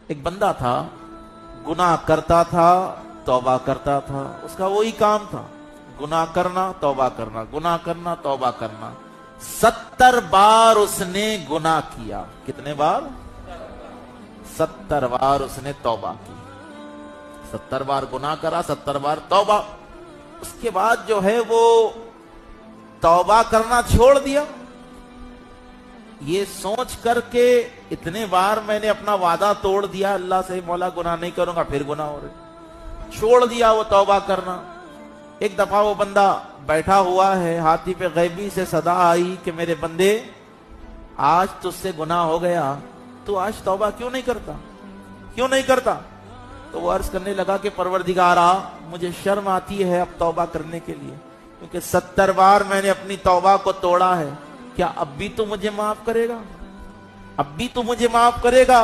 एक बंदा था, गुनाह करता था, तौबा करता था, उसका वही काम था, गुनाह करना तौबा करना, गुनाह करना तौबा करना। 70 बार उसने गुनाह किया। कितने बार? 70 बार उसने तौबा की। 70 बार गुनाह करा, 70 बार तौबा। उसके बाद जो है वो तौबा करना छोड़ दिया, ये सोच करके इतने बार मैंने अपना वादा तोड़ दिया अल्लाह से, मौला गुनाह नहीं करूंगा, फिर गुनाह हो रहे, छोड़ दिया वो तौबा करना। एक दफा वो बंदा बैठा हुआ है, हाथी पे गैबी से सदा आई कि मेरे बंदे आज तुझसे गुनाह हो गया, तू आज तौबा क्यों नहीं करता, क्यों नहीं करता? तो वो अर्ज करने लगा कि परवरदिगारा, मुझे शर्म आती है अब तौबा करने के लिए, क्योंकि 70 बार मैंने अपनी तौबा को तोड़ा है। क्या अब भी तू मुझे माफ करेगा? अब भी तू मुझे माफ करेगा?